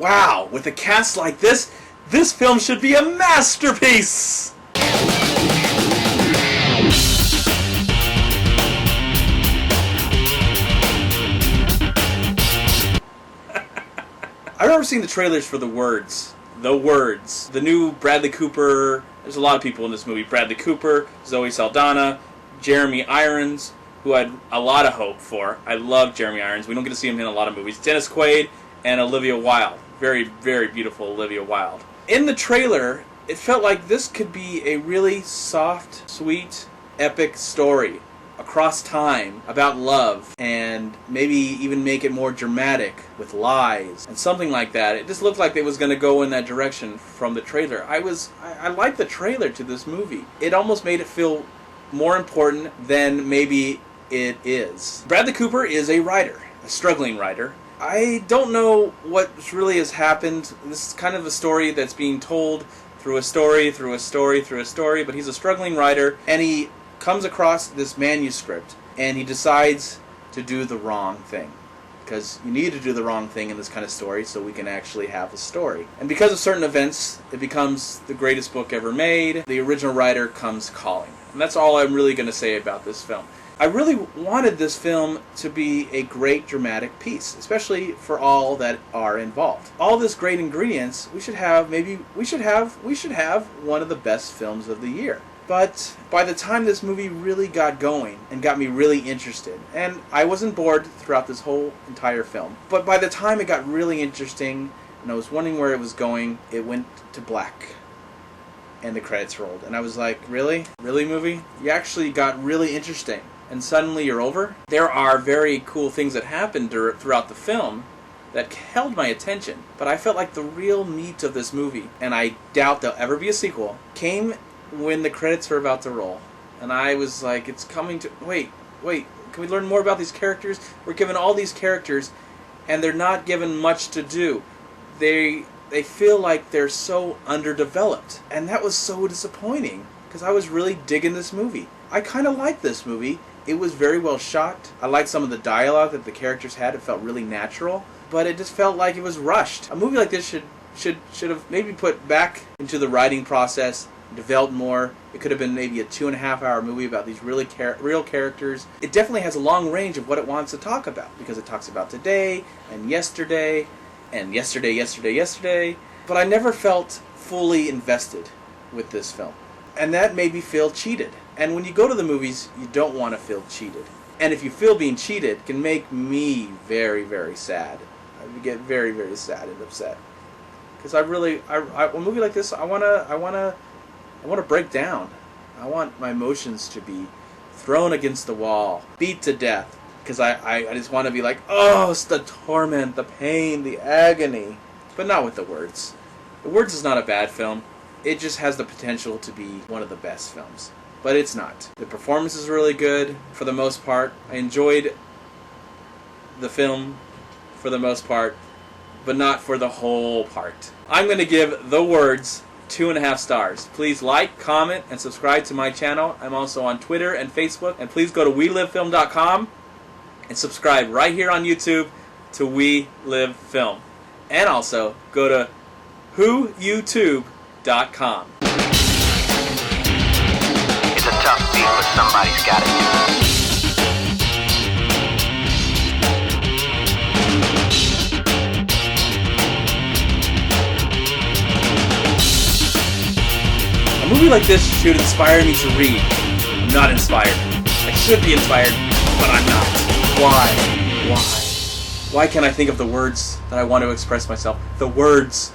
Wow, with a cast like this film should be a masterpiece! I remember seeing the trailers for The Words. The new Bradley Cooper. There's a lot of people in this movie. Bradley Cooper, Zoe Saldana, Jeremy Irons, who I had a lot of hope for. I love Jeremy Irons. We don't get to see him in a lot of movies. Dennis Quaid and Olivia Wilde. Very, very beautiful Olivia Wilde. In the trailer, it felt like this could be a really soft, sweet, epic story across time about love, and maybe even make it more dramatic with lies and something like that. It just looked like it was going to go in that direction from the trailer. I liked the trailer to this movie. It almost made it feel more important than maybe it is. Bradley Cooper is a writer, a struggling writer. I don't know what really has happened. This is kind of a story that's being told through a story, but he's a struggling writer, and he comes across this manuscript, and he decides to do the wrong thing. Because you need to do the wrong thing in this kind of story so we can actually have a story. And because of certain events, it becomes the greatest book ever made. The original writer comes calling. And that's all I'm really going to say about this film. I really wanted this film to be a great dramatic piece, especially for all that are involved. All this great ingredients, we should have one of the best films of the year. But by the time this movie really got going and got me really interested, and I wasn't bored throughout this whole entire film, but by the time it got really interesting and I was wondering where it was going, it went to black and the credits rolled. And I was like, really? Really, movie? You actually got really interesting and suddenly you're over? There are very cool things that happened throughout the film that held my attention, but I felt like the real meat of this movie, and I doubt there'll ever be a sequel, came when the credits were about to roll. And I was like, it's coming to... Wait, can we learn more about these characters? We're given all these characters, and they're not given much to do. They feel like they're so underdeveloped. And that was so disappointing, because I was really digging this movie. I kind of liked this movie. It was very well shot. I liked some of the dialogue that the characters had. It felt really natural. But it just felt like it was rushed. A movie like this should have maybe put back into the writing process, developed more. It could have been maybe a 2.5-hour movie about these really real characters. It definitely has a long range of what it wants to talk about, because it talks about today and yesterday and yesterday. But I never felt fully invested with this film. And that made me feel cheated. And when you go to the movies, you don't want to feel cheated. And if you feel being cheated, it can make me very, very sad. I get very, very sad and upset. Because a movie like this, I want to break down. I want my emotions to be thrown against the wall, beat to death. Because I just want to be like, oh, it's the torment, the pain, the agony. But not with The Words. The Words is not a bad film. It just has the potential to be one of the best films. But it's not. The performance is really good for the most part. I enjoyed the film for the most part, but not for the whole part. I'm going to give The Words 2.5 stars. Please like, comment, and subscribe to my channel. I'm also on Twitter and Facebook. And please go to WeLiveFilm.com and subscribe right here on YouTube to We Live Film. And also go to WhoYouTube.com. It's a tough beat, but somebody's got it. A movie like this should inspire me to read. I'm not inspired. I should be inspired, but I'm not. Why? Why can't I think of the words that I want to express myself? The words.